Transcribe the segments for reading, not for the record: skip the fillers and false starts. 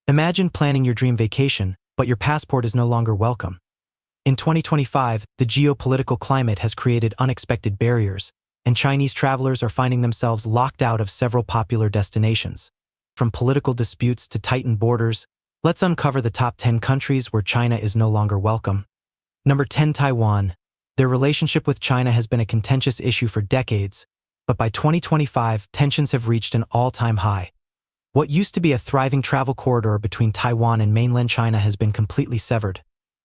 Imagine planning your dream vacation, but your passport is no longer welcome. In 2025, the geopolitical climate has created unexpected barriers, and Chinese travelers are finding themselves locked out of several popular destinations. From political disputes to tightened borders, let's uncover the top 10 countries where China is no longer welcome. Number 10. Taiwan. Their relationship with China has been a contentious issue for decades, but by 2025, tensions have reached an all-time high. What used to be a thriving travel corridor between Taiwan and mainland China has been completely severed.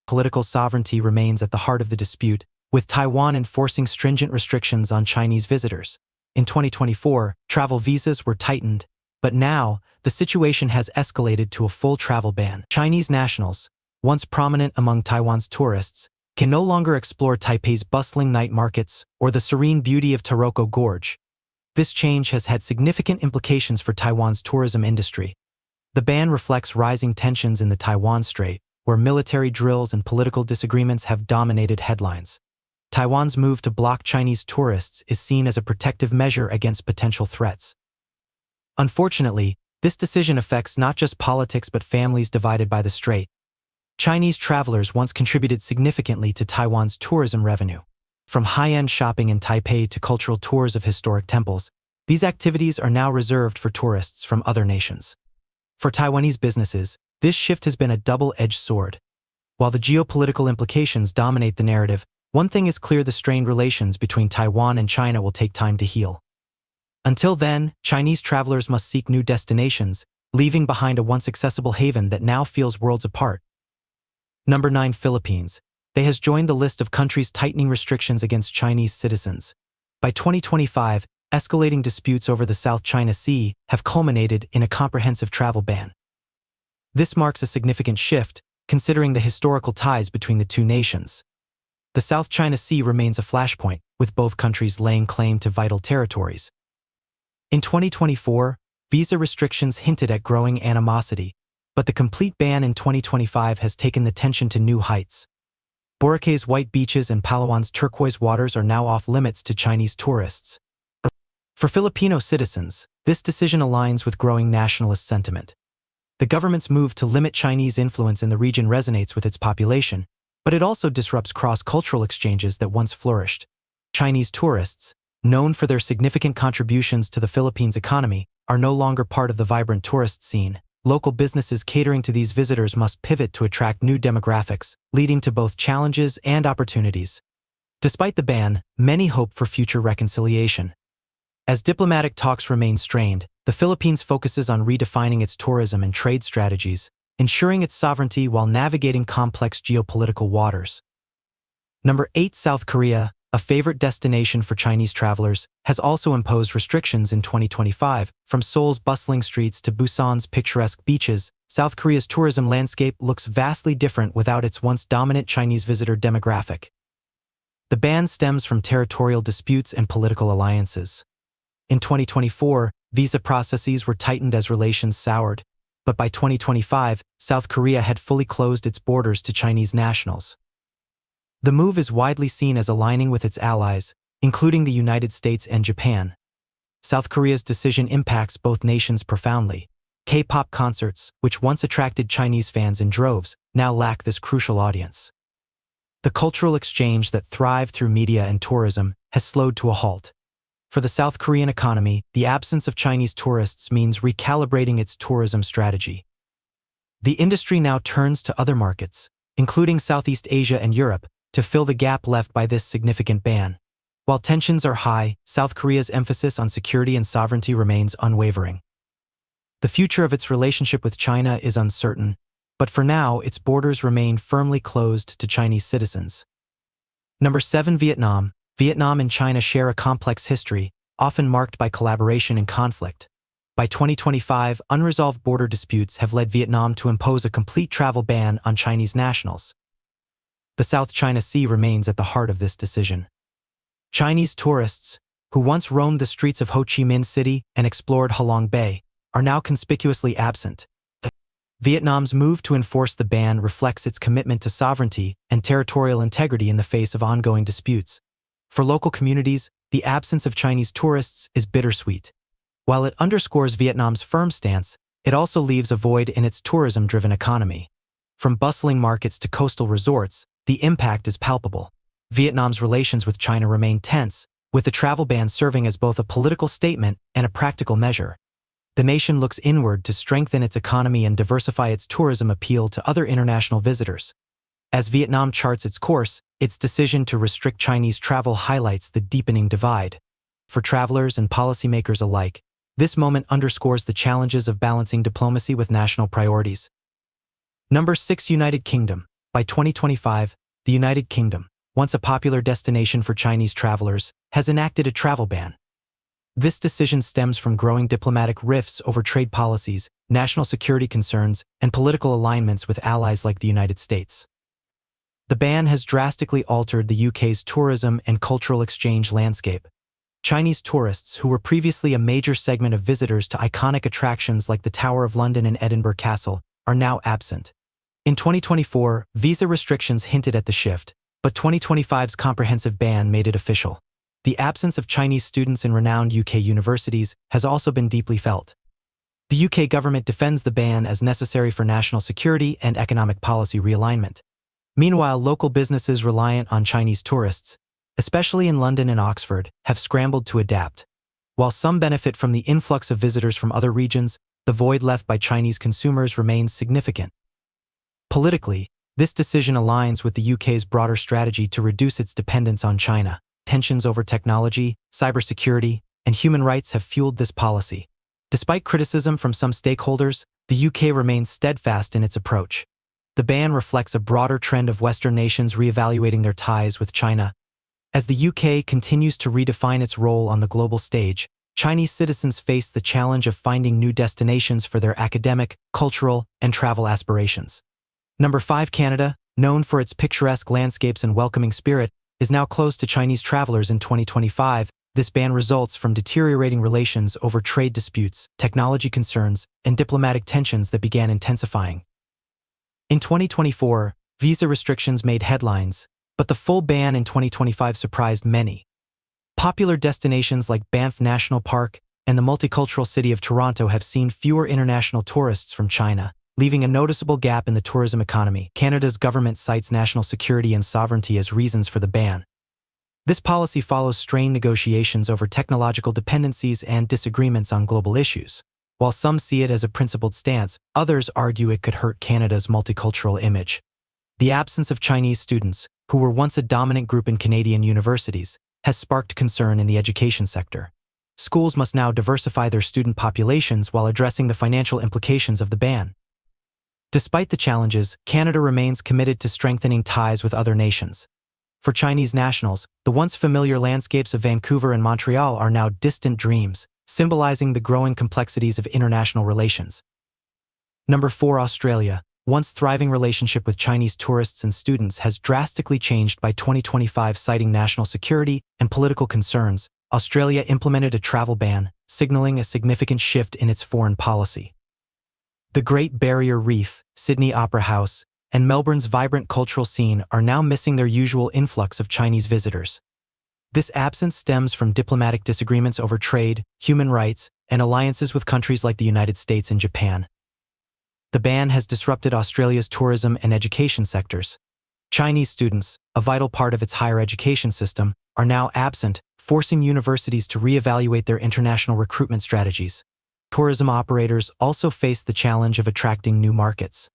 Political sovereignty remains at the heart of the dispute, with Taiwan enforcing stringent restrictions on Chinese visitors. In 2024, travel visas were tightened, but now, the situation has escalated to a full travel ban. Chinese nationals, once prominent among Taiwan's tourists, can no longer explore Taipei's bustling night markets or the serene beauty of Taroko Gorge. This change has had significant implications for Taiwan's tourism industry. The ban reflects rising tensions in the Taiwan Strait, where military drills and political disagreements have dominated headlines. Taiwan's move to block Chinese tourists is seen as a protective measure against potential threats. Unfortunately, this decision affects not just politics but families divided by the strait. Chinese travelers once contributed significantly to Taiwan's tourism revenue. From high-end shopping in Taipei to cultural tours of historic temples, these activities are now reserved for tourists from other nations. For Taiwanese businesses, this shift has been a double-edged sword. While the geopolitical implications dominate the narrative, one thing is clear: the strained relations between Taiwan and China will take time to heal. Until then, Chinese travelers must seek new destinations, leaving behind a once accessible haven that now feels worlds apart. Number 9. Philippines. They has joined the list of countries tightening restrictions against Chinese citizens. By 2025, escalating disputes over the South China Sea have culminated in a comprehensive travel ban. This marks a significant shift, considering the historical ties between the two nations. The South China Sea remains a flashpoint, with both countries laying claim to vital territories. In 2024, visa restrictions hinted at growing animosity, but the complete ban in 2025 has taken the tension to new heights. Boracay's white beaches and Palawan's turquoise waters are now off-limits to Chinese tourists. For Filipino citizens, this decision aligns with growing nationalist sentiment. The government's move to limit Chinese influence in the region resonates with its population, but it also disrupts cross-cultural exchanges that once flourished. Chinese tourists, known for their significant contributions to the Philippines' economy, are no longer part of the vibrant tourist scene. Local businesses catering to these visitors must pivot to attract new demographics, leading to both challenges and opportunities. Despite the ban, many hope for future reconciliation. As diplomatic talks remain strained, the Philippines focuses on redefining its tourism and trade strategies, ensuring its sovereignty while navigating complex geopolitical waters. Number 8. South Korea, a favorite destination for Chinese travelers, has also imposed restrictions in 2025. From Seoul's bustling streets to Busan's picturesque beaches, South Korea's tourism landscape looks vastly different without its once dominant Chinese visitor demographic. The ban stems from territorial disputes and political alliances. In 2024, visa processes were tightened as relations soured, but by 2025, South Korea had fully closed its borders to Chinese nationals. The move is widely seen as aligning with its allies, including the United States and Japan. South Korea's decision impacts both nations profoundly. K-pop concerts, which once attracted Chinese fans in droves, now lack this crucial audience. The cultural exchange that thrived through media and tourism has slowed to a halt. For the South Korean economy, the absence of Chinese tourists means recalibrating its tourism strategy. The industry now turns to other markets, including Southeast Asia and Europe, to fill the gap left by this significant ban. While tensions are high, South Korea's emphasis on security and sovereignty remains unwavering. The future of its relationship with China is uncertain, but for now, its borders remain firmly closed to Chinese citizens. Number 7. Vietnam. Vietnam and China share a complex history, often marked by collaboration and conflict. By 2025, unresolved border disputes have led Vietnam to impose a complete travel ban on Chinese nationals. The South China Sea remains at the heart of this decision. Chinese tourists, who once roamed the streets of Ho Chi Minh City and explored Halong Bay, are now conspicuously absent. Vietnam's move to enforce the ban reflects its commitment to sovereignty and territorial integrity in the face of ongoing disputes. For local communities, the absence of Chinese tourists is bittersweet. While it underscores Vietnam's firm stance, it also leaves a void in its tourism-driven economy. From bustling markets to coastal resorts, the impact is palpable. Vietnam's relations with China remain tense, with the travel ban serving as both a political statement and a practical measure. The nation looks inward to strengthen its economy and diversify its tourism appeal to other international visitors. As Vietnam charts its course, its decision to restrict Chinese travel highlights the deepening divide. For travelers and policymakers alike, this moment underscores the challenges of balancing diplomacy with national priorities. Number 6. United Kingdom. By 2025, the United Kingdom, once a popular destination for Chinese travelers, has enacted a travel ban. This decision stems from growing diplomatic rifts over trade policies, national security concerns, and political alignments with allies like the United States. The ban has drastically altered the UK's tourism and cultural exchange landscape. Chinese tourists, who were previously a major segment of visitors to iconic attractions like the Tower of London and Edinburgh Castle, are now absent. In 2024, visa restrictions hinted at the shift, but 2025's comprehensive ban made it official. The absence of Chinese students in renowned UK universities has also been deeply felt. The UK government defends the ban as necessary for national security and economic policy realignment. Meanwhile, local businesses reliant on Chinese tourists, especially in London and Oxford, have scrambled to adapt. While some benefit from the influx of visitors from other regions, the void left by Chinese consumers remains significant. Politically, this decision aligns with the UK's broader strategy to reduce its dependence on China. Tensions over technology, cybersecurity, and human rights have fueled this policy. Despite criticism from some stakeholders, the UK remains steadfast in its approach. The ban reflects a broader trend of Western nations reevaluating their ties with China. As the UK continues to redefine its role on the global stage, Chinese citizens face the challenge of finding new destinations for their academic, cultural, and travel aspirations. Number 5. Canada, known for its picturesque landscapes and welcoming spirit, is now closed to Chinese travelers in 2025. This ban results from deteriorating relations over trade disputes, technology concerns, and diplomatic tensions that began intensifying. In 2024, visa restrictions made headlines, but the full ban in 2025 surprised many. Popular destinations like Banff National Park and the multicultural city of Toronto have seen fewer international tourists from China, leaving a noticeable gap in the tourism economy. Canada's government cites national security and sovereignty as reasons for the ban. This policy follows strained negotiations over technological dependencies and disagreements on global issues. While some see it as a principled stance, others argue it could hurt Canada's multicultural image. The absence of Chinese students, who were once a dominant group in Canadian universities, has sparked concern in the education sector. Schools must now diversify their student populations while addressing the financial implications of the ban. Despite the challenges, Canada remains committed to strengthening ties with other nations. For Chinese nationals, the once familiar landscapes of Vancouver and Montreal are now distant dreams, symbolizing the growing complexities of international relations. Number 4. Australia, once thriving relationship with Chinese tourists and students has drastically changed by 2025, citing national security and political concerns. Australia implemented a travel ban, signaling a significant shift in its foreign policy. The Great Barrier Reef, Sydney Opera House, and Melbourne's vibrant cultural scene are now missing their usual influx of Chinese visitors. This absence stems from diplomatic disagreements over trade, human rights, and alliances with countries like the United States and Japan. The ban has disrupted Australia's tourism and education sectors. Chinese students, a vital part of its higher education system, are now absent, forcing universities to reevaluate their international recruitment strategies. Tourism operators also face the challenge of attracting new markets.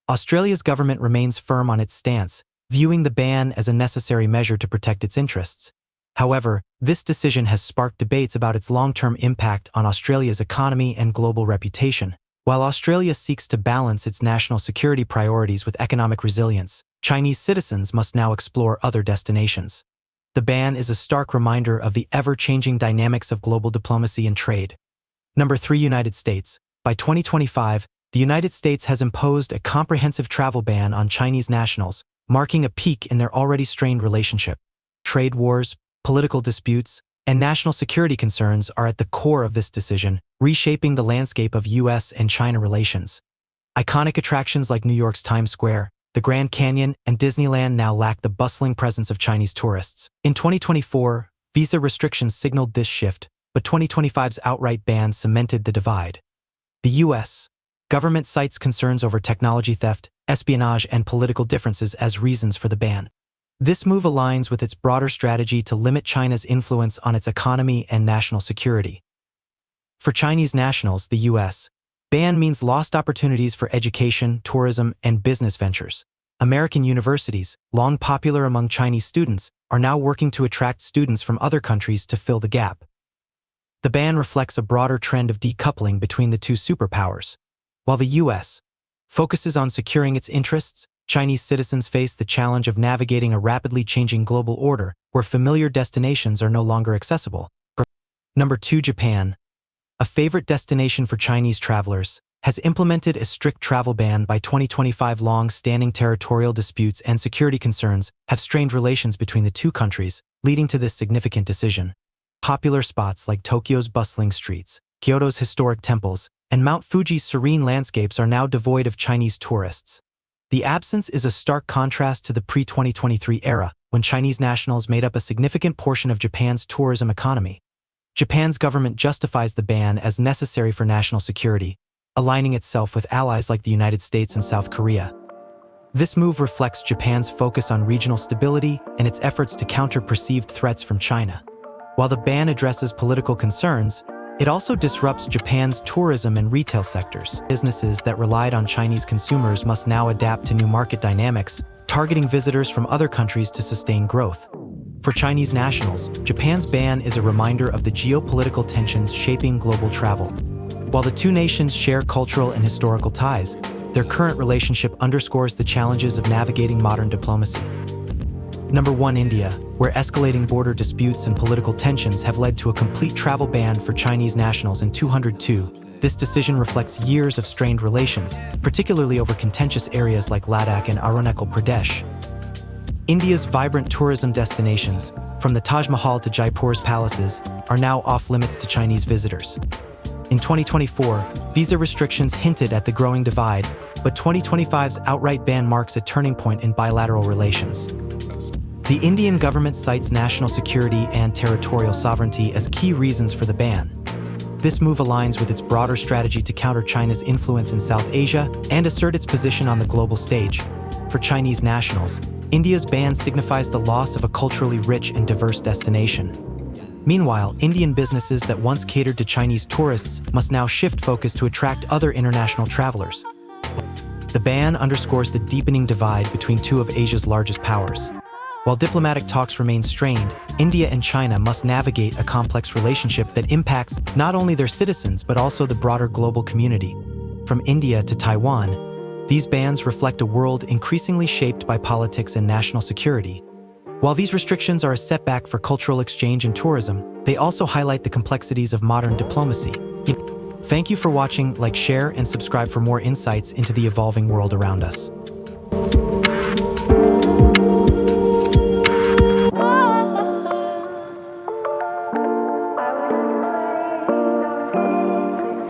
Australia's government remains firm on its stance, viewing the ban as a necessary measure to protect its interests. However, this decision has sparked debates about its long-term impact on Australia's economy and global reputation. While Australia seeks to balance its national security priorities with economic resilience, Chinese citizens must now explore other destinations. The ban is a stark reminder of the ever-changing dynamics of global diplomacy and trade. Number 3. United States. By 2025, the United States has imposed a comprehensive travel ban on Chinese nationals, marking a peak in their already strained relationship. Trade wars, political disputes, and national security concerns are at the core of this decision, reshaping the landscape of U.S. and China relations. Iconic attractions like New York's Times Square, the Grand Canyon, and Disneyland now lack the bustling presence of Chinese tourists. In 2024, visa restrictions signaled this shift, but 2025's outright ban cemented the divide. The U.S. government cites concerns over technology theft, espionage, and political differences as reasons for the ban. This move aligns with its broader strategy to limit China's influence on its economy and national security. For Chinese nationals, the U.S. ban means lost opportunities for education, tourism, and business ventures. American universities, long popular among Chinese students, are now working to attract students from other countries to fill the gap. The ban reflects a broader trend of decoupling between the two superpowers. While the U.S. focuses on securing its interests, Chinese citizens face the challenge of navigating a rapidly changing global order where familiar destinations are no longer accessible. Number 2. Japan, a favorite destination for Chinese travelers, has implemented a strict travel ban by 2025. Long-standing territorial disputes and security concerns have strained relations between the two countries, leading to this significant decision. Popular spots like Tokyo's bustling streets, Kyoto's historic temples, and Mount Fuji's serene landscapes are now devoid of Chinese tourists. The absence is a stark contrast to the pre-2023 era, when Chinese nationals made up a significant portion of Japan's tourism economy. Japan's government justifies the ban as necessary for national security, aligning itself with allies like the United States and South Korea. This move reflects Japan's focus on regional stability and its efforts to counter perceived threats from China. While the ban addresses political concerns, it also disrupts Japan's tourism and retail sectors. Businesses that relied on Chinese consumers must now adapt to new market dynamics, targeting visitors from other countries to sustain growth. For Chinese nationals, Japan's ban is a reminder of the geopolitical tensions shaping global travel. While the two nations share cultural and historical ties, their current relationship underscores the challenges of navigating modern diplomacy. Number 1. India, where escalating border disputes and political tensions have led to a complete travel ban for Chinese nationals in 2002. This decision reflects years of strained relations, particularly over contentious areas like Ladakh and Arunachal Pradesh. India's vibrant tourism destinations, from the Taj Mahal to Jaipur's palaces, are now off-limits to Chinese visitors. In 2024, visa restrictions hinted at the growing divide, but 2025's outright ban marks a turning point in bilateral relations. The Indian government cites national security and territorial sovereignty as key reasons for the ban. This move aligns with its broader strategy to counter China's influence in South Asia and assert its position on the global stage. For Chinese nationals, India's ban signifies the loss of a culturally rich and diverse destination. Meanwhile, Indian businesses that once catered to Chinese tourists must now shift focus to attract other international travelers. The ban underscores the deepening divide between two of Asia's largest powers. While diplomatic talks remain strained, India and China must navigate a complex relationship that impacts not only their citizens but also the broader global community. From India to Taiwan, these bans reflect a world increasingly shaped by politics and national security. While these restrictions are a setback for cultural exchange and tourism, they also highlight the complexities of modern diplomacy. Thank you for watching. Like, share, and subscribe for more insights into the evolving world around us.